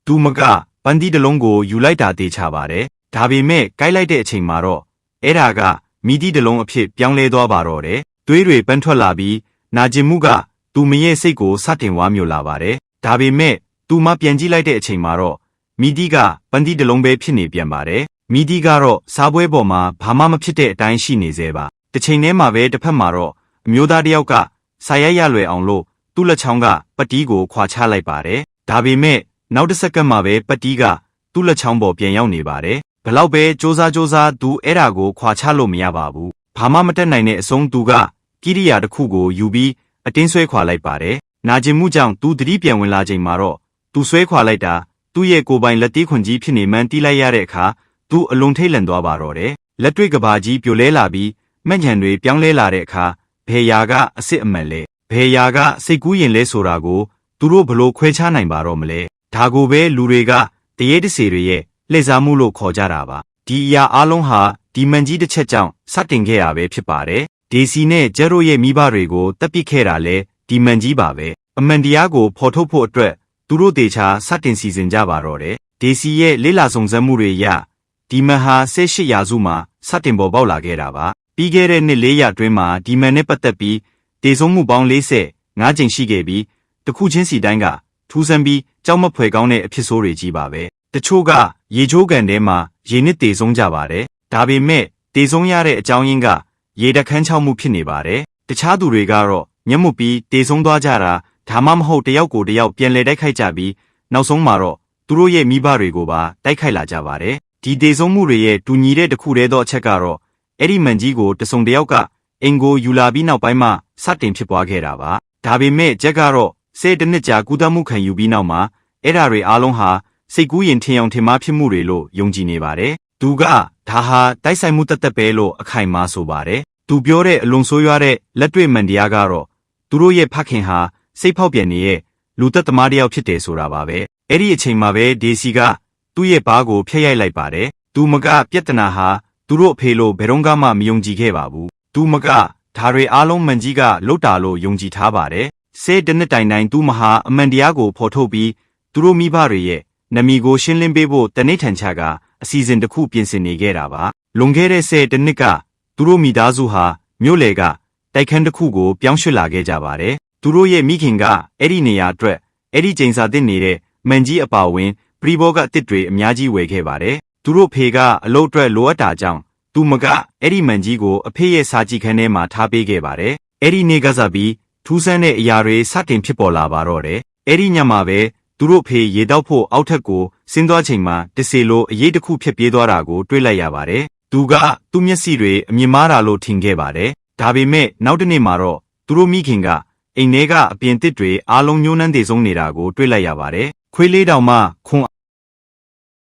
သူမကပန်းတီးတလုံးကိုယူလိုက်တာတေချပါတယ်ဒါပေမဲ့ကိုက်လိုက်တဲ့အချိန်မှာတော့အဲ့ဒါကမီတီးတလုံးအဖြစ်ပြောင်းလဲသွားပါတော့တယ်သွေးတွေပန်းထွက်လာပြီးနာကျင်မှုကသူမရဲ့စိတ်ကိုစတင်ဝါမျိုးလာပါတယ်ဒါပေမဲ့သူမပြန်ကြည့်လိုက်တဲ့အချိန်မှာတော့မီတီးကပန်းတီးတလုံးပဲဖြစ်နေပြန်ပါတယ်မီတီးကတော့စားပွဲပေါ်မှာဘာမှမဖြစ်တဲ့အတိုင်းရှိနေသေးပါတစ်ချိန်တည်းမှာပဲတစ်ဖက်မှာတော့အမျိုးသားတစ်ယောက်ကဆာရိုက်ရလွယ်အောင်လို့သူ့လက်ချောင်းကပတီးကိုခွာချလိုက်ပါတယ်ဒါပေမဲ့နောက်တစ်စက္ကန့်မှာပဲပတီးကသူ့လက်ချောင်းပေါ်ပြန်ရောက်နေပါတယ်ဘလောက်ပဲစူးစမ်းသူအဲ့ဒါကိုခွာချလို့မရပါဘူးဘာမှမတက်နိုင်တဲ့အဆုံးသူကကိရိယာတစ်ခုကိုယူပြီးအတင်းဆွဲခွာလိုက်ပါတယ်နာကျင်မှုကြောင့်သူသတိပြန်ဝင်လာချိန်မှာတော့သူဆွဲခွာလိုက်တာသူ့ရဲ့ကိုယ်ပိုင်လက်သေးခွန်ကြီးဖြစ်နေမှန်းတီးလိုက်ရတဲ့အခါသူအလွန်ထိတ်လန့်သွားပါတော့တယ်လက်တွေ့ကဘာကြီးပြိုလဲလာပြီးမှတ်ဉဏ်တွေပြောင်းလဲလာတဲ့အခါဘယ်ယာကအစ်စ်အမှန်လဲဘယ်ယာကစိတ်ကူးရင်လဲဆိုတာကိုသူတို့ဘလို့ခွဲခြားနိုင်ပါတော့မလဲဒါကိုပဲလူတွေကတရေတစေတွေရဲ့လှည့်စားမှုလို့ခေါ်ကြတာပါဒီအရာအလုံးဟာဒီမန်ကြီးတစ်ချက်ကြောင့်စတင်ခဲ့ရပဲဖြစ်ပါတယ်ဒေစီနဲ့ကျဲရိုရဲ့မိဘတွေကိုတပ်ပစ်ခဲ့တာလဲဒီမန်ကြီးပါပဲအမှန်တရားကိုဖော်ထုတ်ဖို့အတွက်သူတို့တေချာစတင်စီစဉ်ကြပါတော့တယ်ဒေစီရဲ့လေးလာစုံစမ်းမှုတွေရဒီမန်ဟာ18ရာစုမှာစတင်ပေါ်ပေါက်လာခဲ့တာပါပြီးခဲ့တဲ့နှစ်400အတွင်းမှာဒီမန်နဲ့ပတ်သက်ပြီးတေဆုံးမှုပေါင်း45ကြိမ်ရှိခဲ့ပြီးတစ်ခုချင်းစီတိုင်းကထူးဆန်းပြီးကြောက်မဖွယ်ကောင်းတဲ့အဖြစ်ဆိုးတွေကြီးပါပဲတချို့ကရေချိုးကန်ထဲမှာရေနစ်တေဆုံးကြပါတယ်ဒါပေမဲ့တေဆုံးရတဲ့အကြောင်းရင်းကရေတခန်းချောက်မှုဖြစ်နေပါတယ်တခြားသူတွေကတော့ညှက်မှုပြီးတေဆုံးသွားကြတာဒါမှမဟုတ်တယောက်ကိုတယောက်ပြန်လဲတိုက်ခိုက်ကြပြီးနောက်ဆုံးမှာတော့သူတို့ရဲ့မိဘတွေကိုပါတိုက်ခိုက်လာကြပါတယ်ဒီတေဆုံးမှုတွေရဲ့တူညီတဲ့တစ်ခုတည်းသောအချက်ကတော့အဲ့ဒီမန်ကြီးကိုတစုံတယောက်ကအင်ကိုယူလာပြီးနောက်ပိုင်းမှာစတင်ဖြစ်ပွားခဲ့တာပါဒါပေမဲ့ဂျက်ကတော့10နှစ်ကြာကုသမှုခံယူပြီးနောက်မှာအဲ့ဓာတွေအားလုံးဟာစိတ်ကူးရင်ထင်အောင်ထင်မှားဖြစ်မှုတွေလို့ယုံကြည်နေပါတယ်သူကဒါဟာတိုက်ဆိုင်မှုတသက်ပဲလို့အခိုင်အမာဆိုပါတယ်သူပြောတဲ့အလွန်ဆိုးရွားတဲ့လက်တွေ့မှန်တရားကတော့သူတို့ရဲ့ဖခင်ဟာစိတ်ဖောက်ပြန်နေတဲ့လူသက်သမားတစ်ယောက်ဖြစ်တယ်ဆိုတာပါပဲအဲ့ဒီအချိန်မှာပဲဒေစီကသူ့ရဲ့ဘားကိုဖျက်ရိုက်လိုက်ပါတယ်သူမကပြဿနာဟာသူတို့အဖေလို့ဘယ်တော့မှမယုံကြည်ခဲ့ပါဘူးသူမကဒါတွေအားလုံးမန်ကြီးကလုတ်တာလို့ယုံကြည်ထားပါတယ်10နှစ်တိုင်သူမဟာအမှန်တရားကိုဖော်ထုတ်ပြီးသူတို့မိဘတွေရဲ့နမီကိုရှင်းလင်းပေးဖို့တနေ့ထန်ချကအစီအစဉ်တစ်ခုပြင်ဆင်နေခဲ့တာပါလွန်ခဲ့တဲ့10နှစ်ကသူတို့မိသားစုဟာမြို့လေကတိုက်ခန်းတစ်ခုကိုပြောင်းရွှေ့လာခဲ့ကြပါတယ်သူတို့ရဲ့မိခင်ကအဲ့ဒီနေရာအတွက်အဲ့ဒီကျိန်စာတင်နေတဲ့မန်ကြီးအပါဝင်ပရိဘောကအစ်စ်တွေအများကြီးဝယ်ခဲ့ပါတယ်သူတို့ဖေကအလုပ်အတွက်လိုအပ်တာကြောင့်သူမကအဲ့ဒီမန်ကြီးကိုအဖေရဲ့စာကြည့်ခန်းထဲမှာထားပေးခဲ့ပါတယ်အဲ့ဒီနေ့ကစားပြီးထူးဆန်းတဲ့အရာတွေစတင်ဖြစ်ပေါ်လာပါတော့တယ်အဲ့ဒီညမှာပဲသူတို့ဖေရေတောက်ဖို့အောက်ထက်ကိုဆင်းသွားချိန်မှာတစေလိုအရေးတစ်ခုဖြစ်ပြေးသွားတာကိုတွေ့လိုက်ရပါတယ်သူကသူ့မျက်စိတွေအမြင်မားတာလို့ထင်ခဲ့ပါတယ်ဒါပေမဲ့နောက်တစ်နေ့မှာတော့သူတို့မိခင်ကအိမ်ထဲကအပြင်တစ်တွေအားလုံးညှိုးနှမ်းသေးဆုံးနေတာကိုတွေ့လိုက်ရပါတယ်ခွေးလေးတောင်မှခွန်